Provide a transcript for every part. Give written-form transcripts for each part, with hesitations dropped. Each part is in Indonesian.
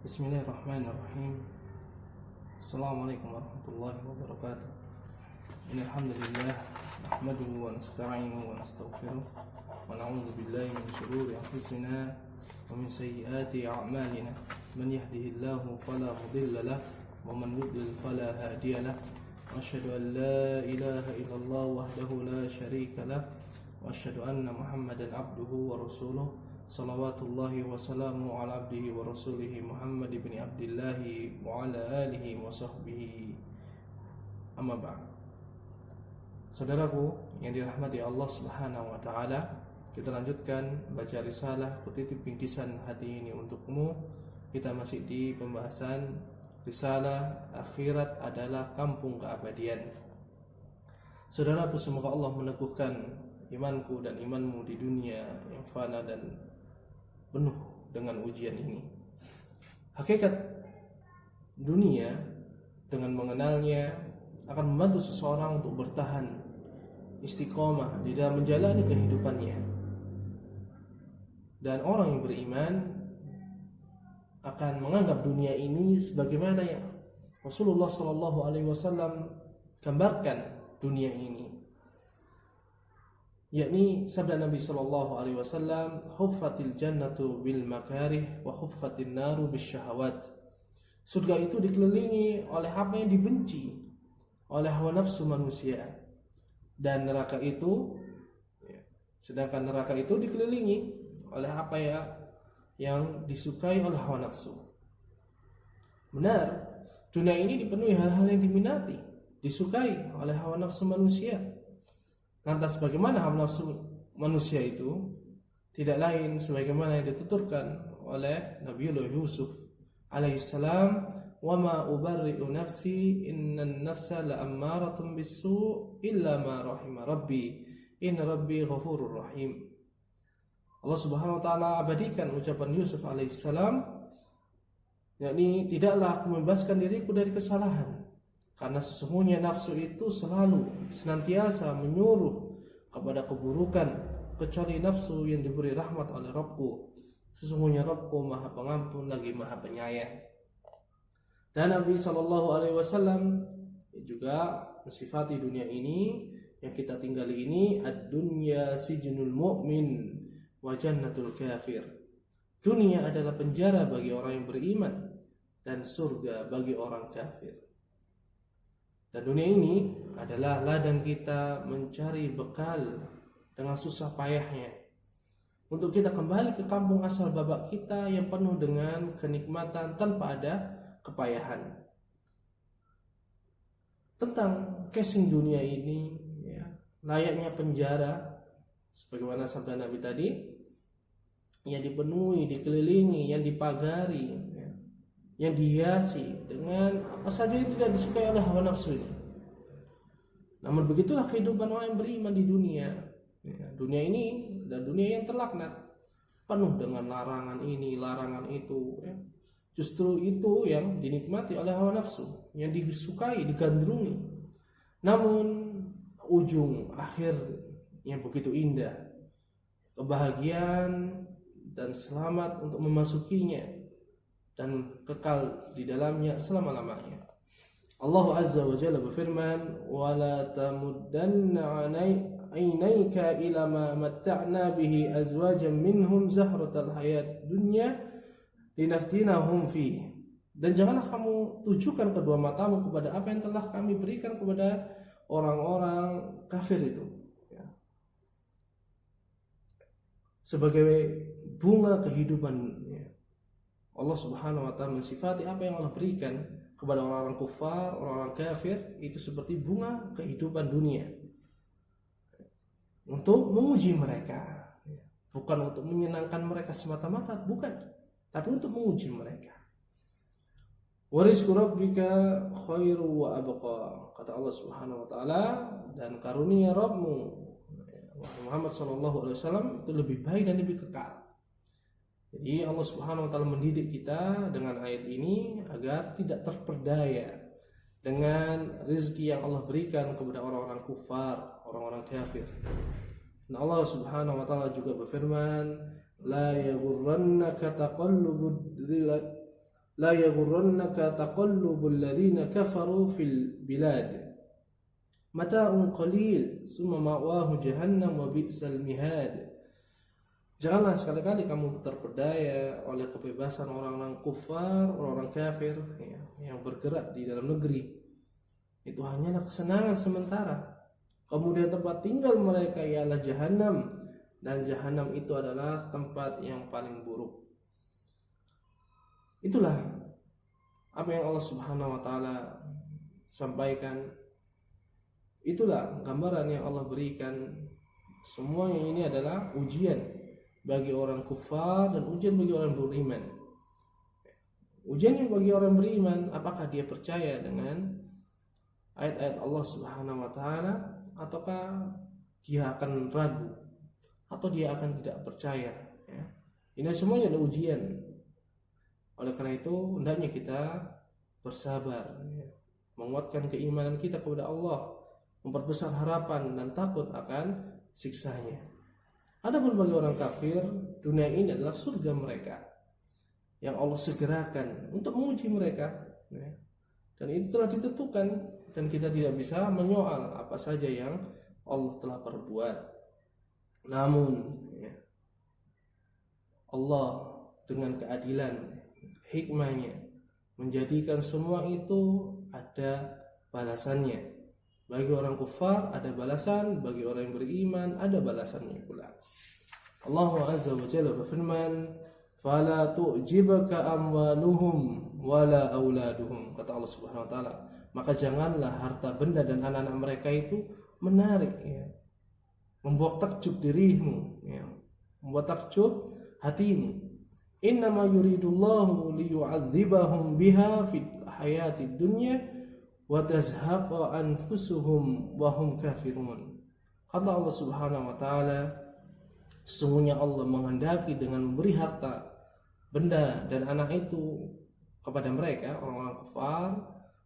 Bismillahirrahmanirrahim. Assalamualaikum warahmatullahi wabarakatuh. Innal hamdalillah nahmaduhu wa nasta'inuhu wa nastaghfiruh wa na'udzu billahi min shururi anfusina wa min sayyiati a'malina. Man yahdihillahu fala mudilla lahu wa man yudlil fala hadiya lahu. Asyhadu an la ilaha illallah wahdahu la syarika lahu wa asyhadu anna Muhammadan abduhu wa rasuluh. Salawatullahi wa salamu ala abdihi wa rasulihi Muhammad ibn Abdillahi wa ala alihi wa sahbihi amma ba'd. Saudaraku yang dirahmati Allah subhanahu wa ta'ala, kita lanjutkan baca risalah Kutitip Bingkisan Hati ini untukmu. Kita masih di pembahasan risalah Akhirat adalah Kampung Keabadian. Saudaraku, semoga Allah meneguhkan imanku dan imanmu di dunia yang fana dan penuh dengan ujian ini. Hakikat dunia dengan mengenalnya akan membantu seseorang untuk bertahan istiqomah di dalam menjalani kehidupannya. Dan orang yang beriman akan menganggap dunia ini sebagaimana yang Rasulullah SAW gambarkan dunia ini, yakni sabda Nabi SAW, huffatil jannatu bil makarih wa huffatin naru bis syahawat. Surga itu dikelilingi oleh apa yang dibenci oleh hawa nafsu manusia, dan neraka itu sedangkan neraka itu dikelilingi oleh apa yang disukai oleh hawa nafsu. Benar, dunia ini dipenuhi hal-hal yang diminati, disukai oleh hawa nafsu manusia. Lantas bagaimana hawa nafsu manusia itu? Tidak lain sebagaimana yang dituturkan oleh Nabiullah Yusuf alaihissalam, wa ma ubarri'u nafsi innan nafsa la'ammaratun bis-su' illa ma rahima rabbi inna rabbi ghafurur rahim. Allah subhanahu wa ta'ala abadikan ucapan Yusuf alaihissalam, yakni tidaklah aku membebaskan diriku dari kesalahan, karena sesungguhnya nafsu itu selalu senantiasa menyuruh kepada keburukan, kecuali nafsu yang diberi rahmat oleh Rabbku. Sesungguhnya Rabbku Maha Pengampun lagi Maha Penyayang. Dan Nabi SAW juga mensifati dunia ini yang kita tinggali ini, ad-dunya sijnul mu'min wa jannatul kafir. Dunia adalah penjara bagi orang yang beriman dan surga bagi orang kafir. Dan dunia ini adalah ladang kita mencari bekal dengan susah payahnya untuk kita kembali ke kampung asal bapak kita yang penuh dengan kenikmatan tanpa ada kepayahan. Tentang casing dunia ini, layaknya penjara, sebagaimana sabda Nabi tadi, yang dipenuhi, dikelilingi, yang dipagari, yang dihiasi dengan apa saja yang tidak disukai oleh hawa nafsu ini. Namun begitulah kehidupan orang yang beriman di dunia. Dunia ini dan dunia yang terlaknat, penuh dengan larangan ini, larangan itu. Justru itu yang dinikmati oleh hawa nafsu, yang disukai, digandrungi. Namun ujung akhir yang begitu indah, kebahagiaan dan selamat untuk memasukinya dan kekal di dalamnya selama-lamanya. Allah Azza wa Jalla berfirman, wa la tamuddanna 'ainayka ila ma matta'na bihi azwajan minhum zahratal hayat dunya linaftinahum fihi. Dan janganlah kamu tujukan kedua matamu kepada apa yang telah kami berikan kepada orang-orang kafir itu, sebagai bunga kehidupan. Allah subhanahu wa ta'ala mensifati apa yang Allah berikan kepada orang-orang kufar, orang-orang kafir, itu seperti bunga kehidupan dunia, untuk menguji mereka, bukan untuk menyenangkan mereka semata-mata, bukan, tapi untuk menguji mereka. Wa rizqu rabbika khairu wa abqa, kata Allah subhanahu wa ta'ala, dan karunia Rabbmu Muhammad SAW itu lebih baik dan lebih kekal. Jadi Allah Subhanahu wa taala mendidik kita dengan ayat ini agar tidak terperdaya dengan rezeki yang Allah berikan kepada orang-orang kufar, orang-orang kafir. Dan Allah Subhanahu wa taala juga berfirman, la yaghurrannaka taqallubud la yaghurrannaka taqallubul ladzina kafaru fil bilad mata'un qalil summa ma'wahu jahannam wa bi'sal mihad. Janganlah sekali-kali kamu terpedaya oleh kebebasan orang-orang kufar, orang-orang kafir ya, yang bergerak di dalam negeri. Itu hanyalah kesenangan sementara. Kemudian tempat tinggal mereka ialah jahanam, dan jahanam itu adalah tempat yang paling buruk. Itulah apa yang Allah Subhanahu wa taala sampaikan. Itulah gambaran yang Allah berikan. Semuanya ini adalah ujian bagi orang kufar dan ujian bagi orang beriman. Ujiannya bagi orang beriman, apakah dia percaya dengan ayat-ayat Allah Subhanahu wa taala ataukah dia akan ragu atau dia akan tidak percaya ya. Ini semuanya adalah ujian. Oleh karena itu hendaknya kita bersabar ya. Menguatkan keimanan kita kepada Allah, memperbesar harapan dan takut akan siksanya. Adapun bagi orang kafir, dunia ini adalah surga mereka yang Allah segerakan untuk menguji mereka ya. Dan itu telah ditentukan, dan kita tidak bisa menyoal apa saja yang Allah telah perbuat. Namun ya, Allah dengan keadilan hikmahnya menjadikan semua itu ada balasannya. Bagi orang kufar ada balasan, bagi orang yang beriman ada balasannya pula. Allah Azza wa Jalla berfirman, "Fala tu'jibaka amwaluhum wala auladuhum." Kata Allah Subhanahu wa taala, maka janganlah harta benda dan anak-anak mereka itu menarik ya. Membuat takjub dirimu ya. Membuat takjub hatimu. Innama yuridullahu liyu'adzibahum biha fil hayatid dunya wa tazhaqa anfusuhum wa hum kafirun. Kata Allah Subhanahu wa taala, sesungguhnya Allah menghendaki dengan memberi harta, benda dan anak itu kepada mereka, orang-orang kafir,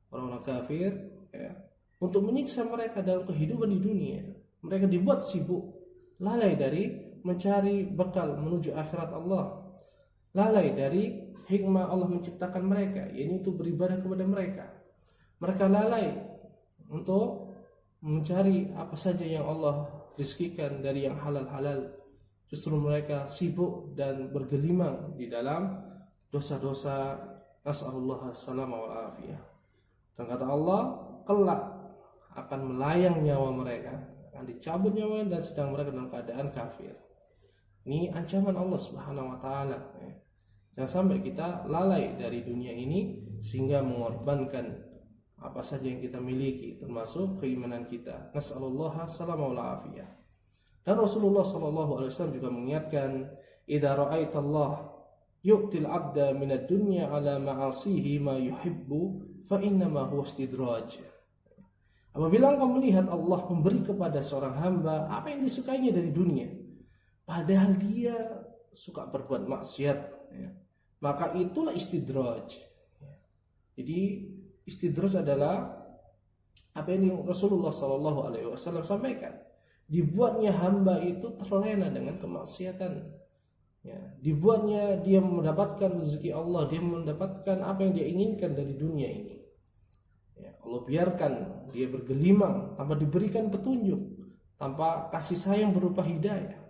orang-orang kafir ya, untuk menyiksa mereka dalam kehidupan di dunia. Mereka dibuat sibuk, lalai dari mencari bekal menuju akhirat Allah, lalai dari hikmah Allah menciptakan mereka, yaitu beribadah kepada mereka. Mereka lalai untuk mencari apa saja yang Allah rizkikan dari yang halal-halal. Justru mereka sibuk dan bergelimang di dalam dosa-dosa. Nas'alullah as-salama wal afiyah. Dan kata Allah, kelak akan melayang nyawa mereka, akan dicabut nyawanya dan sedang mereka dalam keadaan kafir. Ini ancaman Allah Subhanahu wa taala. Jangan sampai kita lalai dari dunia ini sehingga mengorbankan apa saja yang kita miliki, termasuk keimanan kita. Nas'alullah as-salama wal afiyah. Dan Rasulullah sallallahu alaihi wasallam juga mengingatkan, "Idza ra'aitallah yu'til 'abda minad dunya 'ala ma'asihi ma yuhibbu fa innama huwa istidraj." Apabila engkau melihat Allah memberi kepada seorang hamba apa yang disukainya dari dunia, padahal dia suka berbuat maksiat ya, maka itulah istidraj. Jadi istidraj adalah apa yang Rasulullah sallallahu alaihi wasallam sampaikan. Dibuatnya hamba itu terlena dengan kemaksiatan. Ya, dibuatnya dia mendapatkan rezeki Allah, dia mendapatkan apa yang dia inginkan dari dunia ini. Ya, Allah biarkan dia bergelimang tanpa diberikan petunjuk, tanpa kasih sayang berupa hidayah.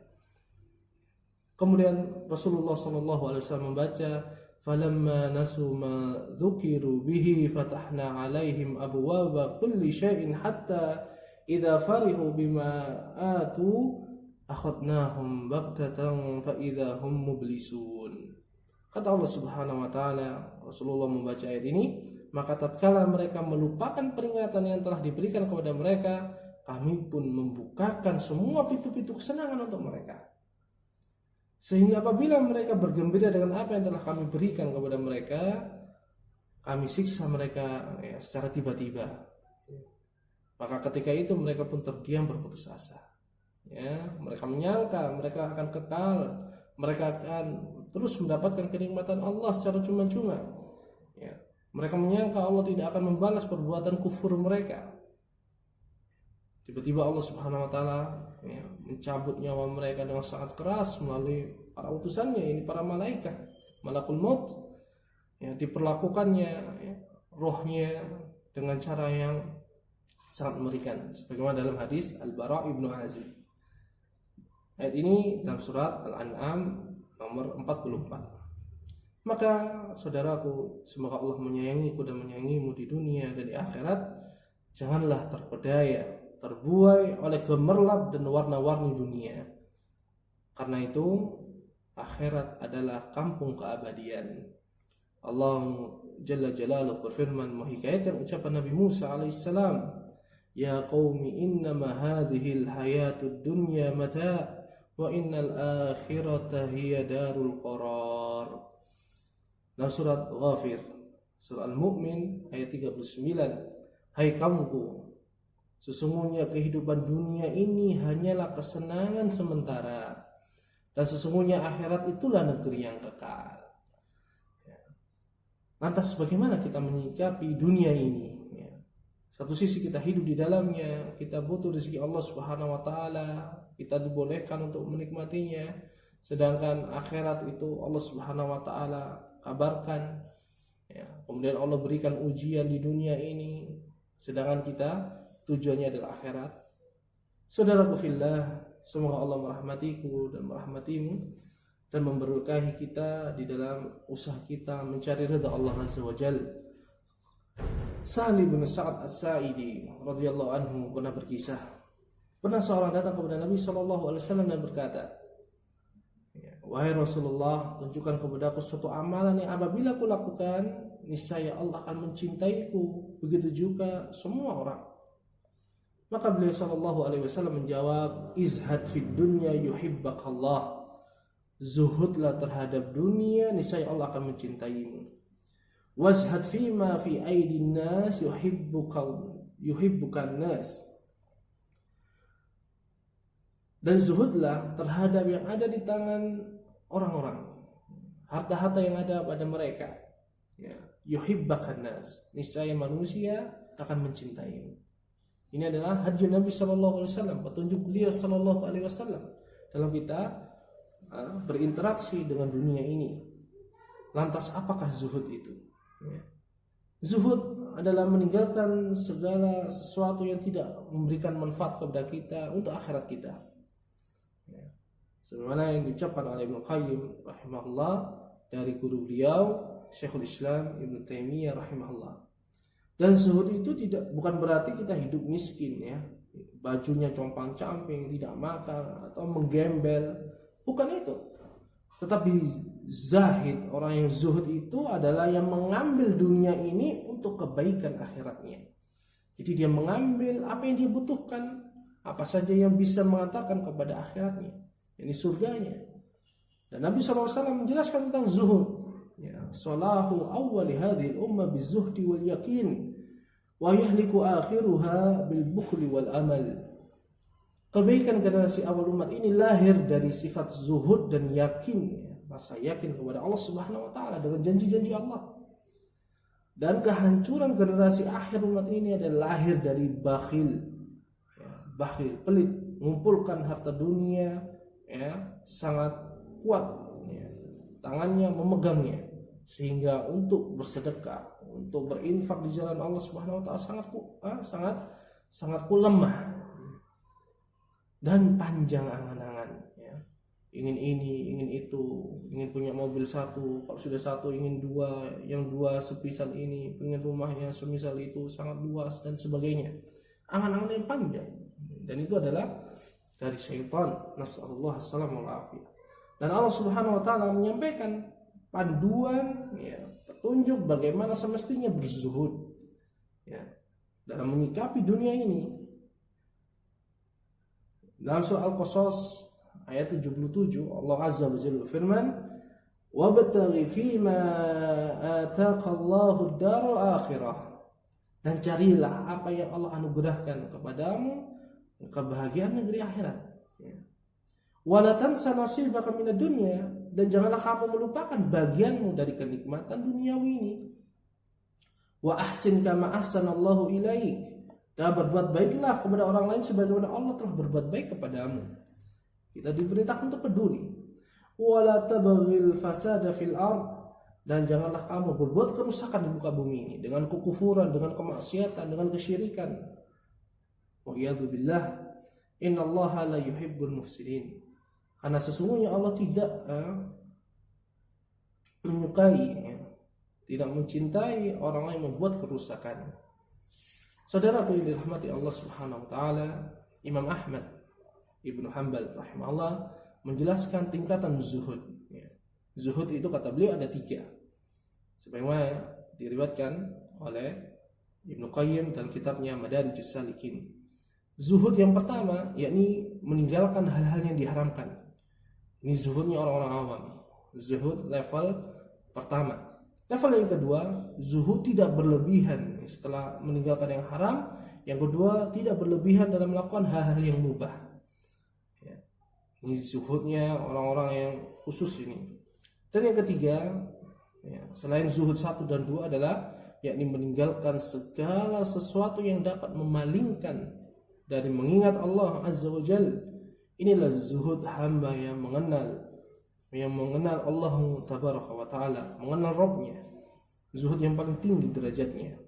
Kemudian Rasulullah SAW membaca, "Falamma nasu ma dzukiru bihi fatahna 'alaihim abwaaba kulli syai'in hatta idza farihu bima atu akhadnahum baghtatan fa idza hum mublisun." Kata Allah Subhanahu wa taala, Rasulullah membaca ayat ini, maka tatkala mereka melupakan peringatan yang telah diberikan kepada mereka, kami pun membukakan semua pintu-pintu kesenangan untuk mereka. Sehingga apabila mereka bergembira dengan apa yang telah kami berikan kepada mereka, kami siksa mereka ya, secara tiba-tiba. Maka ketika itu mereka pun terdiam berputus asa. Ya, mereka menyangka mereka akan kekal, mereka akan terus mendapatkan kenikmatan Allah secara cuma-cuma. Ya, mereka menyangka Allah tidak akan membalas perbuatan kufur mereka. Tiba-tiba Allah Subhanahu wa taala ya, mencabut nyawa mereka dengan sangat keras melalui para utusannya, ini para malaikat, malakul maut. ya, diperlakukannya ya, rohnya dengan cara yang sangat mengerikan, sebagaimana dalam hadis Al-Bara ibnu Azib. Ayat ini dalam surat Al-An'am nomor 44. Maka saudaraku, semoga Allah menyayangiku dan menyayangimu di dunia dan di akhirat. Janganlah terpedaya, terbuai oleh gemerlap dan warna-warni dunia. Karena itu akhirat adalah kampung keabadian. Allah Jalla Jalaluhu berfirman menghikayatkan ucapan Nabi Musa alaihissalam, "Ya qaumi innama hadhil hayatud dunya mata' wa innal akhirata hiya darul qarar." Dalam surat Ghafir, surah Al-Mu'min ayat 39, "Hai kaumku, sesungguhnya kehidupan dunia ini hanyalah kesenangan sementara, dan sesungguhnya akhirat itulah negeri yang kekal." Lantas bagaimana kita menyikapi dunia ini? Satu sisi kita hidup di dalamnya, kita butuh rezeki Allah Subhanahu wa taala, kita dibolehkan untuk menikmatinya. Sedangkan akhirat itu Allah Subhanahu wa taala kabarkan, ya, kemudian Allah berikan ujian di dunia ini, sedangkan kita tujuannya adalah akhirat. Saudaraku fillah, semoga Allah merahmatiku dan merahmatimu dan memberkahi kita di dalam usaha kita mencari ridha Allah Azza wa Jalla. Sahli bin Sa'ad As-Sa'idi radhiyallahu anhu pernah berkisah, pernah seorang datang kepada Nabi SAW dan berkata, "Wahai Rasulullah, tunjukkan kepadaku suatu amalan yang apabila aku lakukan, niscaya Allah akan mencintaiku, begitu juga semua orang." Maka beliau SAW menjawab, "Izhad fid dunya yuhibbakallah." Zuhudlah terhadap dunia, niscaya Allah akan mencintaimu. Wazhad fima fi aidin nas yuhibbukan nas. Dan zuhudlah terhadap yang ada di tangan orang-orang, harta-harta yang ada pada mereka, ya, yuhibbukan nas, niscaya manusia akan mencintaimu. Ini adalah hadis Nabi SAW, petunjuk beliau SAW dalam kita berinteraksi dengan dunia ini. Lantas apakah zuhud itu? Ya. Zuhud adalah meninggalkan segala sesuatu yang tidak memberikan manfaat kepada kita untuk akhirat kita. Ya. Sebagaimana yang diucapkan oleh Ibnu Qayyim rahimahullah dari guru beliau Syekhul Islam Ibnu Taimiyah rahimahullah. Dan zuhud itu bukan berarti kita hidup miskin, ya, bajunya compang-camping, tidak makan atau menggembel, bukan itu. Tetapi zahid, orang yang zuhud itu adalah yang mengambil dunia ini untuk kebaikan akhiratnya. Jadi dia mengambil apa yang dia butuhkan, apa saja yang bisa mengantarkan kepada akhiratnya, ini surganya. Dan Nabi SAW menjelaskan tentang zuhud, ya, salahu awwali hadhil ummah bizuhdi wal yakin wa yahliku akhiruha bil bukhli wal amal. Kebaikan generasi awal umat ini lahir dari sifat zuhud dan yakin, rasa yakin kepada Allah Subhanahu wa taala dengan janji-janji Allah. Dan kehancuran generasi akhir umat ini adalah lahir dari bakhil, ya, bakhil, pelit, mengumpulkan harta dunia, ya, sangat kuat, ya, tangannya memegangnya, sehingga untuk bersedekah, untuk berinfak di jalan Allah Subhanahu wa taala sangat lemah. Dan panjang angan-angan, ya. Ingin ini, ingin itu, ingin punya mobil satu, kalau sudah satu ingin dua, yang dua semisal ini, ingin rumahnya semisal itu, sangat luas dan sebagainya. Angan-angan yang panjang, dan itu adalah dari syaitan. Nasallallahu alaihi wasallam. Dan Allah Subhanahu wa taala menyampaikan panduan, ya, petunjuk bagaimana semestinya berzuhud, ya, dalam menyikapi dunia ini. Dalam surah Al-Qasas ayat 77 Allah Azza wa Jalla berfirman, "Wabtaghi fima ataka Allahu ad-daral akhirah." Dan carilah apa yang Allah anugerahkan kepadamu, kebahagiaan negeri akhirat. Wala tansa nasibaka minad dunya, dan janganlah kamu melupakan bagianmu dari kenikmatan duniawi ini. Wa ahsin kama ahsanallahu ilaik, dan berbuat baiklah kepada orang lain sebagaimana Allah telah berbuat baik kepadamu. Kita diperintahkan untuk peduli. Wala tabghil fasada fil ard, dan janganlah kamu berbuat kerusakan di muka bumi ini dengan kekufuran, dengan kemaksiatan, dengan kesyirikan. Wa'iyadzubillah, innallaha la yuhibbul mufsidin. Karena sesungguhnya Allah tidak menyukai, tidak mencintai orang yang membuat kerusakan. Saudaraku yang dirahmati Allah Subhanahu wa taala, Imam Ahmad Ibnu Hanbal rahimahullah menjelaskan tingkatan zuhud. Zuhud itu kata beliau ada 3. Sebagaimana diriwayatkan oleh Ibnu Qayyim dalam kitabnya Madarijus Salikin. Zuhud yang pertama yakni meninggalkan hal-hal yang diharamkan. Ini zuhudnya orang-orang awam. Zuhud level pertama. Level yang kedua, zuhud tidak berlebihan setelah meninggalkan yang haram. Yang kedua, tidak berlebihan dalam melakukan hal-hal yang mubah. Ya. Ini zuhudnya orang-orang yang khusus ini. Dan yang ketiga, ya, selain zuhud 1 dan 2 adalah yakni meninggalkan segala sesuatu yang dapat memalingkan dari mengingat Allah Azza wa Jalla. Inilah zuhud hamba yang mengenal Allah Tabaraka wa Ta'ala, mengenal Rabbnya. Zuhud yang paling tinggi derajatnya.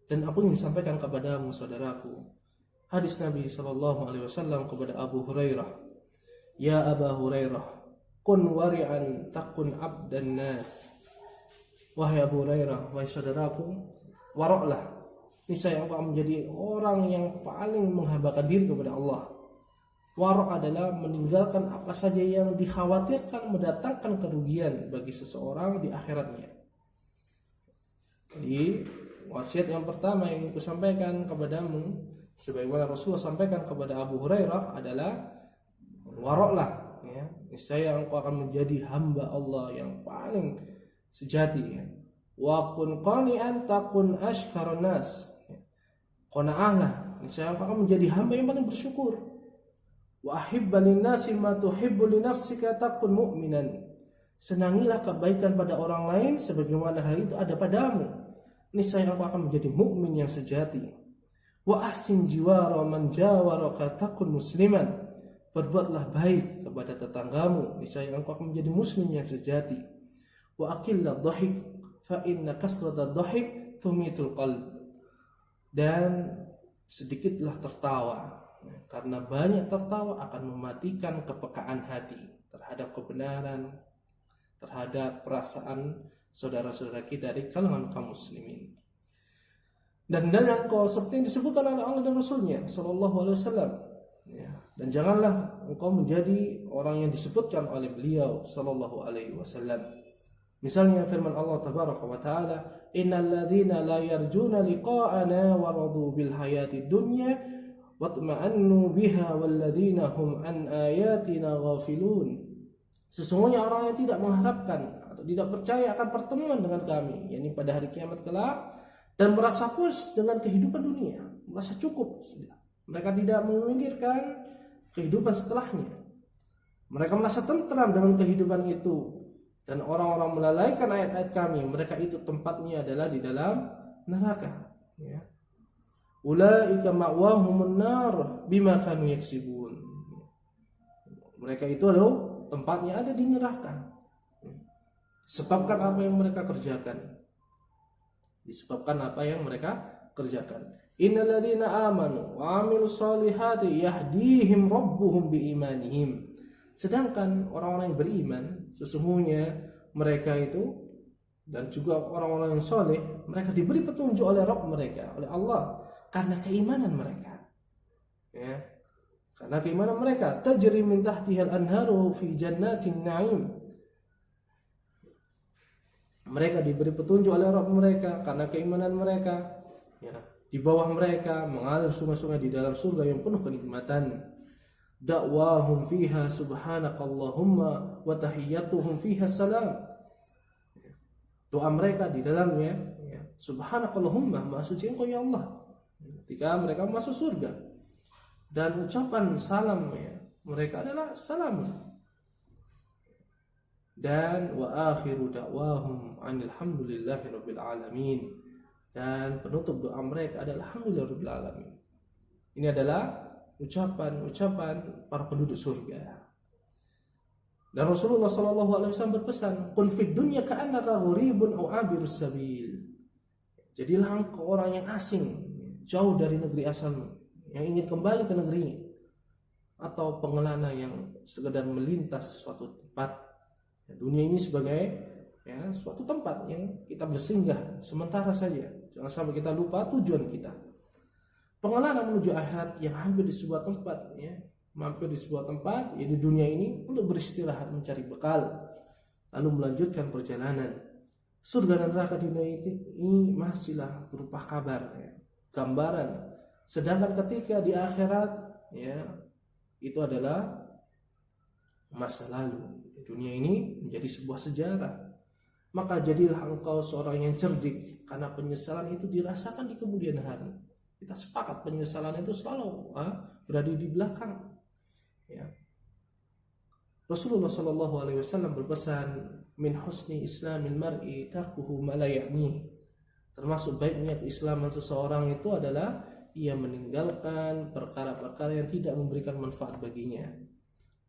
Dan aku ingin sampaikan kepadamu saudaraku, hadis Nabi SAW kepada Abu Hurairah. Ya Aba Hurairah, kun wari'an takun abdan nas. Wahai Abu Hurairah, wahai saudaraku, waroklah, niscaya engkau menjadi orang yang paling menghambakan diri kepada Allah. Warok adalah meninggalkan apa saja yang dikhawatirkan mendatangkan kerugian bagi seseorang di akhiratnya. Jadi wasiat yang pertama yang aku sampaikan kepadamu, sebagaimana Rasulullah sampaikan kepada Abu Hurairah adalah waroklah, ya. Niscaya engkau akan menjadi hamba Allah yang paling sejati. Ya. Wa kun qani'an takun ashkarun nas. Qanaahlah, niscaya engkau akan menjadi hamba yang paling bersyukur. Wa ahibba linnasi ma tuhibbu li nafsika takun mu'minan. Senangilah kebaikan pada orang lain sebagaimana hal itu ada padamu. Niscaya engkau akan menjadi mukmin yang sejati. Wa ahsin jiwara man jawaraka takun musliman. Berbuatlah baik kepada tetanggamu, niscaya engkau akan menjadi muslim yang sejati. Wa aqilladh dhahik fa inna kasratadh dhahik tumitul qalb. Dan sedikitlah tertawa, karena banyak tertawa akan mematikan kepekaan hati terhadap kebenaran, terhadap perasaan saudara-saudara kita dari kalangan kaum muslimin. Dan yang kau seperti yang disebutkan oleh Allah dan Rasulnya Sallallahu Alaihi Wasallam. Ya. Dan janganlah engkau menjadi orang yang disebutkan oleh beliau Sallallahu Alaihi Wasallam. Misalnya firman Allah Tabaraka wa Ta'ala, innal ladzina la yarjuna liqa'ana wa radu bil hayati dunya watma'annu biha walladzina hum an ayatina ghafilun. Sesungguhnya orang yang tidak mengharapkan atau tidak percaya akan pertemuan dengan kami, yakni pada hari kiamat kelak, dan merasa puas dengan kehidupan dunia, merasa cukup sudah. Mereka tidak memikirkan kehidupan setelahnya. Mereka merasa tentram dengan kehidupan itu. Dan orang-orang melalaikan ayat-ayat kami, mereka itu tempatnya adalah di dalam neraka. Ya. Ulaika ma'wahumun nar bima kanu yaksibun. Mereka itu adalah tempatnya ada di neraka. Sebabkan apa yang mereka kerjakan. Disebabkan apa yang mereka kerjakan. Innal ladzina amanu wa 'amilus solihati yahdihim rabbuhum biimanihim. Sedangkan orang-orang yang beriman, sesungguhnya mereka itu dan juga orang-orang yang soleh, mereka diberi petunjuk oleh Rabb mereka, oleh Allah, karena keimanan mereka. Ya. Karena keimanan mereka, tajri min tahtihal anharu fi jannatin na'im. Mereka diberi petunjuk oleh Rabb mereka karena keimanan mereka. Ya. Di bawah mereka mengalir sungai-sungai di dalam surga yang penuh kenikmatan. Da'wahum fiha subhanakallahumma wa tahiyyatuhum fiha salam. Doa mereka di dalamnya, ya, subhanakallahumma, maha suci engkau ya Allah, ketika mereka masuk surga. Dan ucapan salam, ya, mereka adalah salam. Dan wa akhiru da'wahum alhamdulillahi rabbil alamin. Dan penutup doa mereka adalah alhamdulillah rabbil alamin. Ini adalah ucapan-ucapan para penduduk surga. Dan Rasulullah SAW berpesan, "Kun fid dunya ka'annaka gharibun aw abirus sabil." Jadilah engkau orang yang asing, jauh dari negeri asalmu, yang ingin kembali ke negerinya, atau pengelana yang sekedar melintas suatu tempat. Dunia ini sebagai suatu tempat yang kita bersinggah sementara saja. Jangan sampai kita lupa tujuan kita. Pengelana menuju akhirat yang hampir di sebuah tempat, mampir di sebuah tempat di dunia ini untuk beristirahat, mencari bekal, lalu melanjutkan perjalanan. Surga dan neraka dunia ini masihlah berupa kabar, gambaran. Sedangkan ketika di akhirat, itu adalah masa lalu. Dunia ini menjadi sebuah sejarah. Maka jadilah engkau seorang yang cerdik, karena penyesalan itu dirasakan di kemudian hari. Kita sepakat penyesalan itu selalu berada di belakang. Rasulullah SAW berpesan, "Min husni islamil mar'i tarkuhu ma la ya'ni." Termasuk baiknya keislaman seseorang itu adalah ia meninggalkan perkara-perkara yang tidak memberikan manfaat baginya.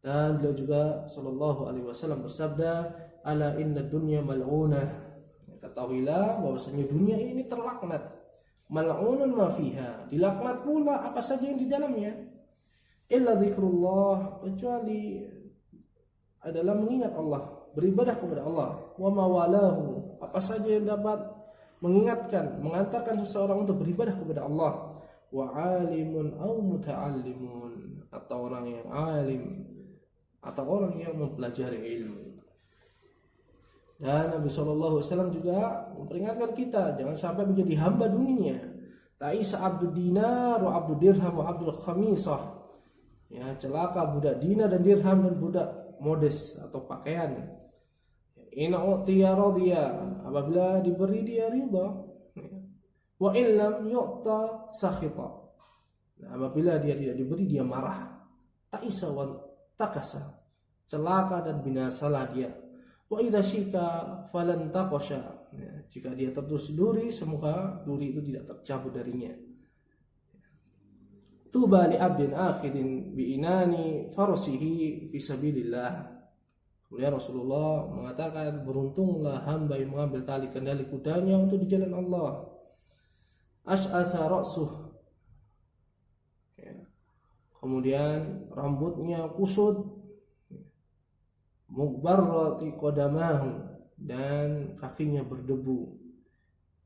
Dan beliau juga SAW bersabda, "Ala inna dunya mal'unah." Ketahuilah bahwasanya dunia ini terlaknat. Mal'unun ma fiha, dilaknat pula apa saja yang di dalamnya. Illa dzikrullah, kecuali adalah mengingat Allah, beribadah kepada Allah. Wa mawalahu, apa saja yang dapat mengingatkan, mengantarkan seseorang untuk beribadah kepada Allah. Wa alimun au muta'allimun, atau orang yang alim atau orang yang mempelajari ilmu. Dan Nabi SAW juga memperingatkan kita jangan sampai menjadi hamba dunia. Ta'isa abdud dinar wa abdud dirham wa abdul khamisah. Celaka budak dinar dan dirham dan budak modest atau pakaian. In u'tiya radiya, apabila diberi dia ridha. Wa in lam yu'ta sakhita, apabila dia tidak diberi dia marah. Ta'isa wa takasa, celaka dan binasalah dia. Wa idza syika falan taqasha, jika dia terus duri, semoga duri itu tidak tercabut darinya. Tuba li abdin akhidin bi inani farsihi fi sabilillah. Kemudian Rasulullah mengatakan, beruntunglah hamba yang mengambil tali kendali kudanya untuk di jalan Allah. Ash'asa ra'suh, kemudian rambutnya kusut. Mughbarrati qadamahu, dan kakinya berdebu.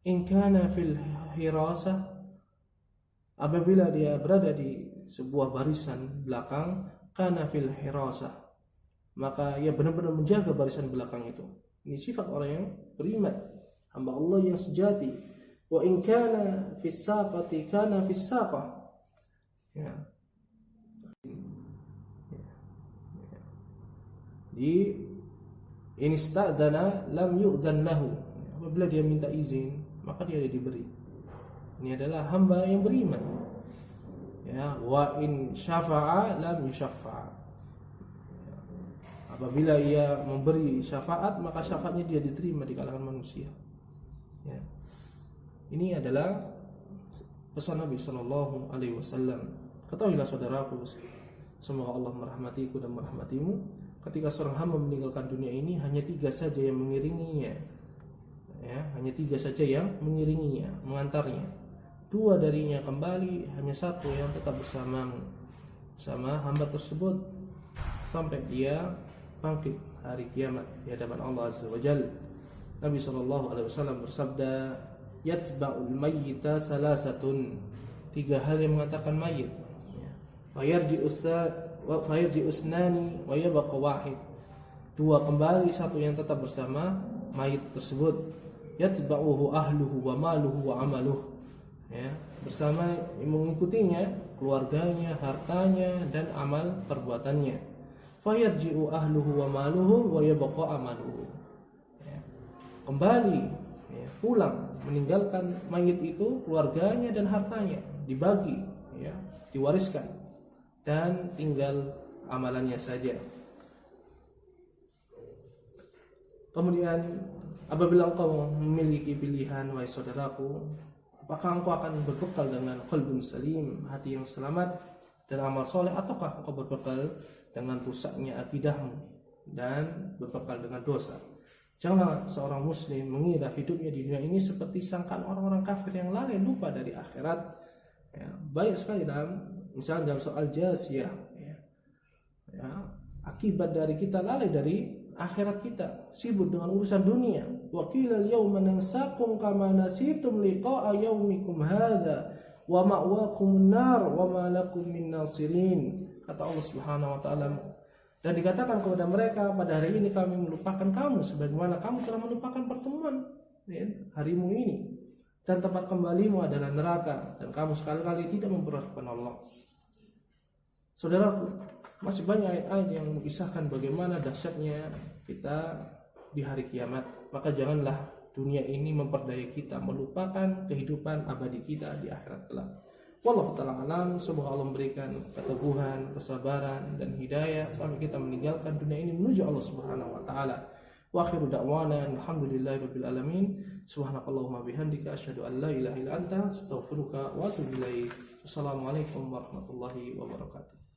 In kana fil hirasah, apabila dia berada di sebuah barisan belakang, kana fil hirasah, maka ia benar-benar menjaga barisan belakang itu. Ini sifat orang yang beriman, hamba Allah yang sejati. Wa in kana fis saqati kana fis saqah. Di inista'dana lam yu'dhan lahu, apabila dia minta izin maka dia diberi. Ini adalah hamba yang beriman. Wa in syafa'a lam yusyaffa', apabila ia memberi syafaat maka syafaatnya dia diterima di kalangan manusia. Ini adalah pesan Nabi SAW. Ketahuilah saudaraku, semoga Allah merahmatiku dan merahmatimu. Ketika seorang hamba meninggalkan dunia ini, hanya 3 saja yang mengiringinya. Hanya 3 saja yang mengiringinya, mengantarnya. 2 darinya kembali, hanya 1 yang tetap bersama hamba tersebut sampai dia bangkit hari kiamat di hadapan Allah Azza wa Jalla. Nabi SAW bersabda, "Yatba'ul mayyita salasatun." 3 hal yang mengantarkan mayit. Fayarji usnani wa yabqa wahid. 2 kembali, 1 yang tetap bersama mayit tersebut. Yatba'uhu ahluhu wa maluhu wa amaluhu. Bersama mengikutinya keluarganya, hartanya dan amal perbuatannya. Fayarji'u ahluhu wa maluhu wa yabqa amaluhu. Kembali, pulang, meninggalkan mayit itu keluarganya dan hartanya, dibagi, diwariskan, dan tinggal amalannya saja. Kemudian apabila engkau memiliki pilihan, wahai saudaraku, apakah engkau akan berbekal dengan qalbun salim, hati yang selamat dan amal soleh, ataukah engkau berbekal dengan rusaknya akidahmu, dan berbekal dengan dosa. Janganlah seorang muslim mengira hidupnya di dunia ini seperti sangkaan orang-orang kafir yang lalai lupa dari akhirat. Ya, baik sekali misalnya dalam soal jasiyah, ya, akibat dari kita lalai dari akhirat kita, sibuk dengan urusan dunia. Wa qila al-yawma nansakum kama nasitum liqa'a yaumikum hadza wa ma'wakumun nar wa ma lakum min nasirin. Kata Allah Subhanahu wa taala, dan dikatakan kepada mereka, pada hari ini kami melupakan kamu sebagaimana kamu telah melupakan pertemuan harimu ini, dan tempat kembalimu adalah neraka, dan kamu sekali-kali tidak memperhatikan penolong. Saudaraku, masih banyak ayat-ayat yang mengisahkan bagaimana dahsyatnya kita di hari kiamat. Maka janganlah dunia ini memperdaya kita melupakan kehidupan abadi kita di akhirat kelak. Wallahu ta'ala alam. Semoga Allah memberikan keteguhan, kesabaran dan hidayah sampai kita meninggalkan dunia ini menuju Allah Subhanahu wa taala. Wa akhiru da'wana alhamdulillahirabbil alamin. Subhanakallahumma bihamdika asyhadu an la ilaha illa anta astaghfiruka wa atubu ilaik. Wassalamualaikum warahmatullahi wabarakatuh.